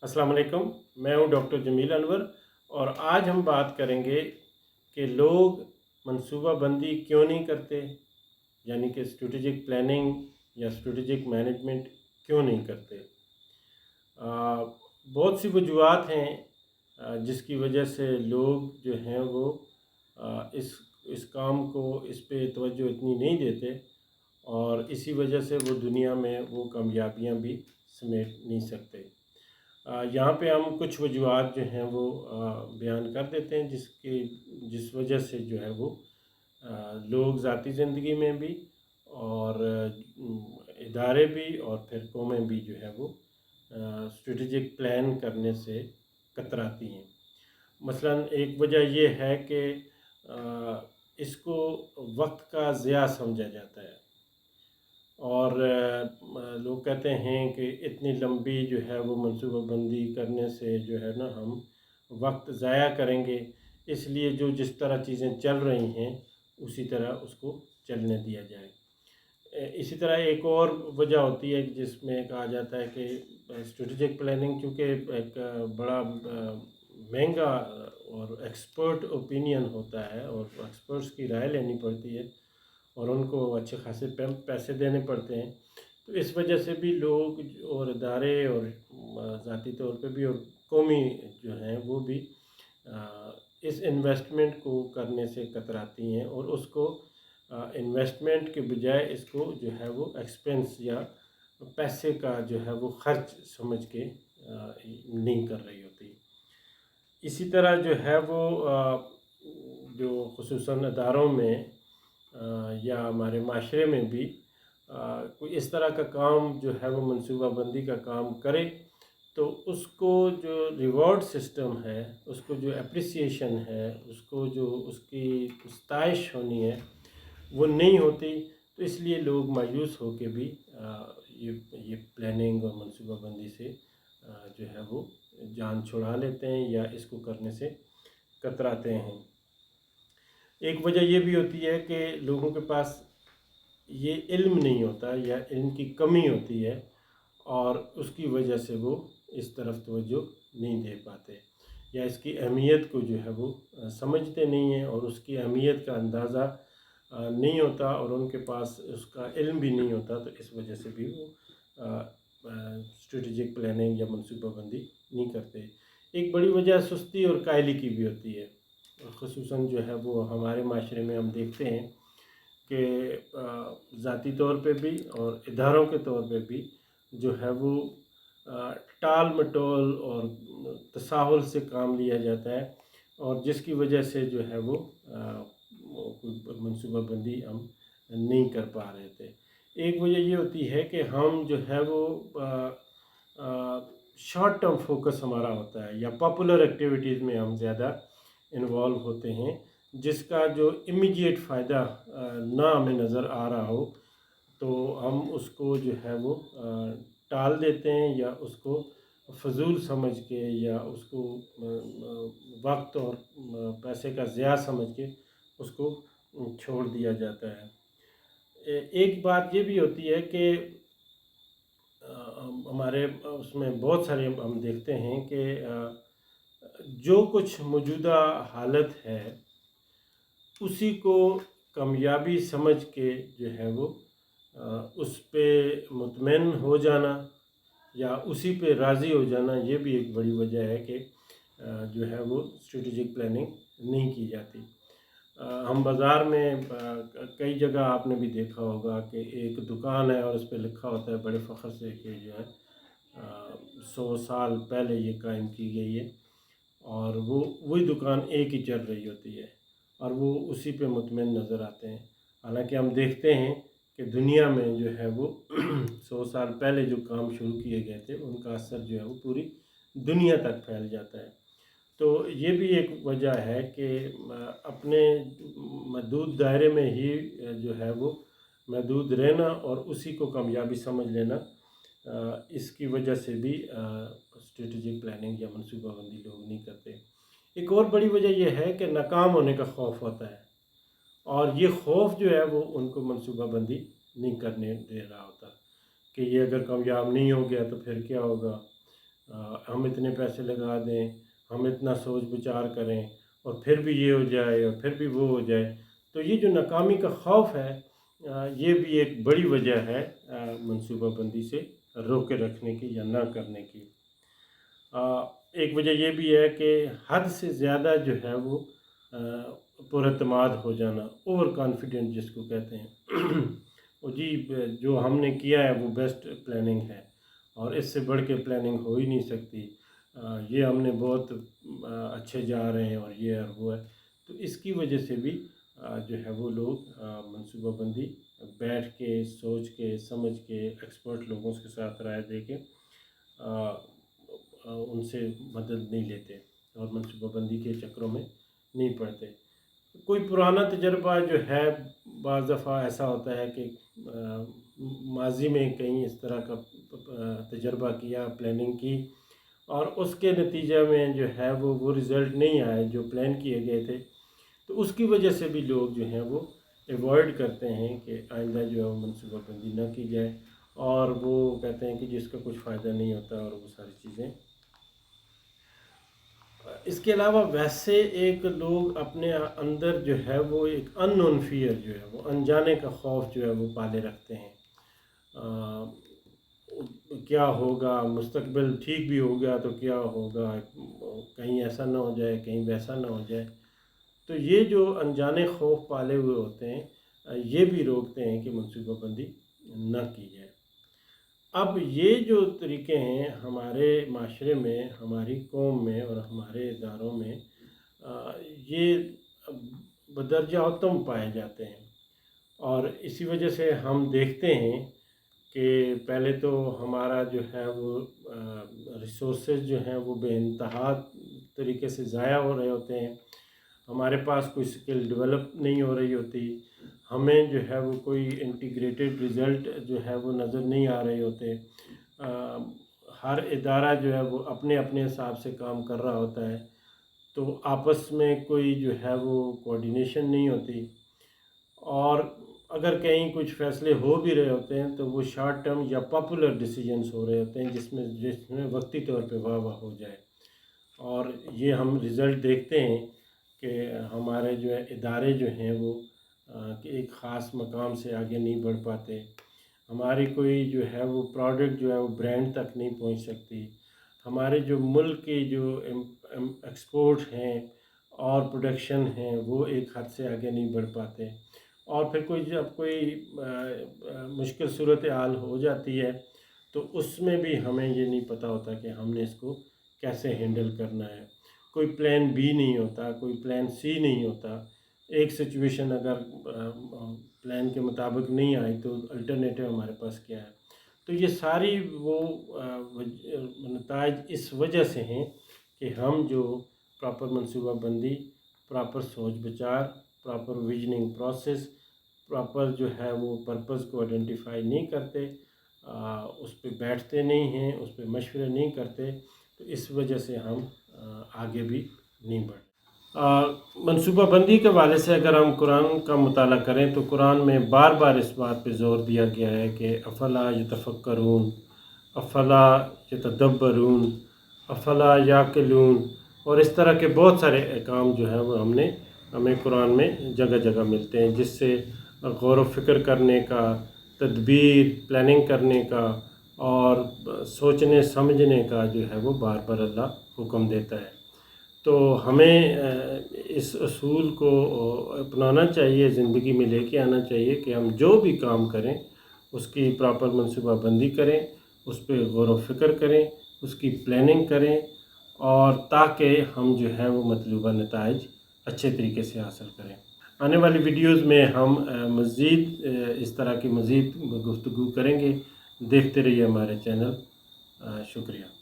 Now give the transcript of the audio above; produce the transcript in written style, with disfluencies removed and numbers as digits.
अस्सलाम वालेकुम। मैं हूं डॉक्टर जमील अनवर और आज हम बात करेंगे कि लोग मंसूबा बंदी क्यों नहीं करते, यानी कि स्ट्रेटेजिक प्लानिंग या स्ट्रेटेजिक मैनेजमेंट क्यों नहीं करते। बहुत सी वजूहात हैं जिसकी वजह से लोग जो हैं वो इस काम को, इस पे तवज्जो इतनी नहीं देते और इसी वजह से वो दुनिया में वो कामयाबियां भी समेट नहीं सकते। यहाँ पे हम कुछ वजूहात जो हैं वो बयान कर देते हैं जिस वजह से जो है वो लोग ज़ाती ज़िंदगी में भी और इदारे भी और फिर कौमें भी जो है वो स्ट्रेटेजिक प्लान करने से कतराती हैं। मसलन एक वजह ये है कि इसको वक्त का ज़िया समझा जाता है और लोग कहते हैं कि इतनी लंबी जो है वो मनसूबाबंदी करने से जो है ना हम वक्त ज़ाया करेंगे, इसलिए जो जिस तरह चीज़ें चल रही हैं उसी तरह उसको चलने दिया जाए। इसी तरह एक और वजह होती है जिसमें कहा जाता है कि स्ट्रेटेजिक प्लानिंग चूँकि एक बड़ा महंगा और एक्सपर्ट ओपिनियन होता है और एक्सपर्ट्स की राय लेनी पड़ती है और उनको अच्छे खासे पैसे देने पड़ते हैं। तो इस वजह से भी लोग और इदारे और ज़ाती तौर पे भी और कौमी जो हैं वो भी इस इन्वेस्टमेंट को करने से कतराती हैं और उसको इन्वेस्टमेंट के बजाय इसको जो है वो एक्सपेंस या पैसे का जो है वो ख़र्च समझ के नहीं कर रही होती। इसी तरह जो है वो जो ख़ुसूसन इदारों में या हमारे माशरे में भी कोई इस तरह का काम जो है वो मनसूबाबंदी का काम करे तो उसको जो रिवॉर्ड सिस्टम है, उसको जो एप्रिसिएशन है, उसको जो उसकी सताइश होनी है वो नहीं होती। तो इसलिए लोग मायूस होकर भी ये प्लानिंग और मनसूबाबंदी से जो है वो जान छुड़ा लेते हैं या इसको करने से कतराते हैं। एक वजह ये भी होती है कि लोगों के पास ये इल्म नहीं होता या इल्म की कमी होती है और उसकी वजह से वो इस तरफ तवज्जो नहीं दे पाते या इसकी अहमियत को जो है वो समझते नहीं हैं और उसकी अहमियत का अंदाज़ा नहीं होता और उनके पास उसका इल्म भी नहीं होता। तो इस वजह से भी वो स्ट्रेटेजिक प्लानिंग या मनसूबाबंदी नहीं करते। एक बड़ी वजह सुस्ती और कायली की भी होती है। ख़ुसूसन जो है वो हमारे माशरे में हम देखते हैं कि ज़ाती तौर पे भी और इदारों के तौर पे भी जो है वो टाल मटोल और तसाहुल से काम लिया जाता है और जिसकी वजह से जो है वो मनसूबाबंदी हम नहीं कर पा रहे थे। एक वजह ये होती है कि हम जो है वो शॉर्ट टर्म फोकस हमारा होता है या पॉपुलर एक्टिविटीज़ में हम ज़्यादा इन्वॉल्व होते हैं जिसका जो इमीडिएट फ़ायदा ना हमें नज़र आ रहा हो तो हम उसको जो है वो टाल देते हैं या उसको फ़जूल समझ के या उसको वक्त और पैसे का ज़िया समझ के उसको छोड़ दिया जाता है। एक बात ये भी होती है कि हमारे उसमें बहुत सारे हम देखते हैं कि जो कुछ मौजूदा हालत है उसी को कामयाबी समझ के जो है वो उस पे मुतमईन हो जाना या उसी पे राज़ी हो जाना, ये भी एक बड़ी वजह है कि जो है वो स्ट्रेटेजिक प्लानिंग नहीं की जाती। हम बाज़ार में कई जगह आपने भी देखा होगा कि एक दुकान है और उस पे लिखा होता है बड़े फ़ख्र से कि जो है 100 साल पहले ये कायम की गई है और वो वही दुकान एक ही चल रही होती है और वो उसी पे मुतमईन नज़र आते हैं। हालांकि हम देखते हैं कि दुनिया में जो है वो 100 साल पहले जो काम शुरू किए गए थे उनका असर जो है वो पूरी दुनिया तक फैल जाता है। तो ये भी एक वजह है कि अपने महदूद दायरे में ही जो है वो महदूद रहना और उसी को कामयाबी समझ लेना, इसकी वजह से भी स्ट्रेटेजिक प्लानिंग या मनसूबाबंदी लोग नहीं करते। एक और बड़ी वजह यह है कि नाकाम होने का खौफ होता है और ये खौफ जो है वो उनको मनसूबाबंदी नहीं करने दे रहा होता कि ये अगर कामयाब नहीं हो गया तो फिर क्या होगा। हम इतने पैसे लगा दें, हम इतना सोच विचार करें और फिर भी ये हो जाए और फिर भी वो हो जाए। तो ये जो नाकामी का खौफ है, ये भी एक बड़ी वजह है मनसूबाबंदी से रोके रखने की या ना करने की। एक वजह ये भी है कि हद से ज़्यादा जो है वो पुरएतमाद हो जाना, ओवर कॉन्फिडेंट जिसको कहते हैं। वो जी जो हमने किया है वो बेस्ट प्लानिंग है और इससे बढ़ के प्लानिंग हो ही नहीं सकती। ये हमने बहुत अच्छे जा रहे हैं और ये और वो है। तो इसकी वजह से भी जो है वो लोग मनसूबाबंदी बैठ के, सोच के, समझ के, एक्सपर्ट लोगों के साथ राय दे के उनसे मदद नहीं लेते और मनसूबाबंदी के चक्रों में नहीं पड़ते। कोई पुराना तजर्बा जो है, बाज़ दफ़ा ऐसा होता है कि माज़ी में कहीं इस तरह का तजर्बा किया, प्लानिंग की और उसके नतीजे में जो है वो रिज़ल्ट नहीं आए जो प्लान किए गए थे। तो उसकी वजह से भी लोग जो हैं वो एवॉइड करते हैं कि आइंदा जो है वो मनसूबाबंदी ना की जाए और वो कहते हैं कि जिसका कुछ फ़ायदा नहीं होता और वो सारी चीज़ें। इसके अलावा वैसे एक लोग अपने अंदर जो है वो एक अननोन फ़ियर जो है वो अनजाने का खौफ जो है वो पाले रखते हैं। क्या होगा, मुस्तकबिल ठीक भी हो गया तो क्या होगा, कहीं ऐसा ना हो जाए, कहीं वैसा ना हो जाए। तो ये जो अनजाने खौफ पाले हुए होते हैं, ये भी रोकते हैं कि मनसूबाबंदी ना की जाए। अब ये जो तरीके हैं हमारे माशरे में, हमारी कौम में और हमारे इदारों में, ये बदरजा उत्तम पाए जाते हैं और इसी वजह से हम देखते हैं कि पहले तो हमारा जो है वो रिसोर्सेज जो हैं वो बेइंतहा तरीके से ज़ाया हो रहे होते हैं। हमारे पास कोई स्किल डेवलप नहीं हो रही होती, हमें जो है वो कोई इंटीग्रेटेड रिज़ल्ट जो है वो नज़र नहीं आ रहे होते। हर इदारा जो है वो अपने अपने हिसाब से काम कर रहा होता है, तो आपस में कोई जो है वो कोऑर्डिनेशन नहीं होती और अगर कहीं कुछ फ़ैसले हो भी रहे होते हैं तो वो शॉर्ट टर्म या पॉपुलर डिसीजंस हो रहे होते हैं जिसमें वक्ती तौर पे वाह वाह हो जाए। और ये हम रिज़ल्ट देखते हैं कि हमारे जो है इदारे जो हैं वो कि एक ख़ास मकाम से आगे नहीं बढ़ पाते। हमारी कोई जो है वो प्रोडक्ट जो है वो ब्रांड तक नहीं पहुंच सकती। हमारे जो मुल्क के जो एक्सपोर्ट हैं और प्रोडक्शन हैं वो एक हद से आगे नहीं बढ़ पाते। और फिर जब कोई मुश्किल सूरत हाल हो जाती है तो उसमें भी हमें ये नहीं पता होता कि हमने इसको कैसे हैंडल करना है। कोई प्लान बी नहीं होता, कोई प्लान सी नहीं होता। एक सिचुएशन अगर प्लान के मुताबिक नहीं आई तो अल्टरनेटिव हमारे पास क्या है। तो ये सारी वो नताइज इस वजह से हैं कि हम जो प्रॉपर मनसूबाबंदी, प्रॉपर सोच विचार, प्रॉपर विजनिंग प्रोसेस, प्रॉपर जो है वो पर्पस को आइडेंटिफाई नहीं करते, उस पे बैठते नहीं हैं, उस पे मशवरे नहीं करते, तो इस वजह से हम आगे भी नहीं बढ़। मनसूबाबंदी के वाले से अगर हम कुरान का मुताला करें तो कुरान में बार बार इस बात पे ज़ोर दिया गया है कि अफ़ला यतफ़क्करून, अफ़ला यतदब्बरून, अफ़ला याक़िलून और इस तरह के बहुत सारे अहकाम जो है वो हमें कुरान में जगह जगह मिलते हैं, जिससे गौर व फ़िक्र करने का, तदबीर प्लानिंग करने का और सोचने समझने का जो है वो बार बार अल्लाह हुक्म देता है। तो हमें इस असूल को अपनाना चाहिए, ज़िंदगी में लेके आना चाहिए कि हम जो भी काम करें उसकी प्रॉपर मनसूबाबंदी करें, उस पे गौर व फ़िक्र करें, उसकी प्लानिंग करें और ताकि हम जो है वो मतलूबा नताइज अच्छे तरीके से हासिल करें। आने वाली वीडियोज़ में हम मज़ीद इस तरह की मज़ीद गुफ्तगू करेंगे। देखते रहिए हमारे चैनल। शुक्रिया।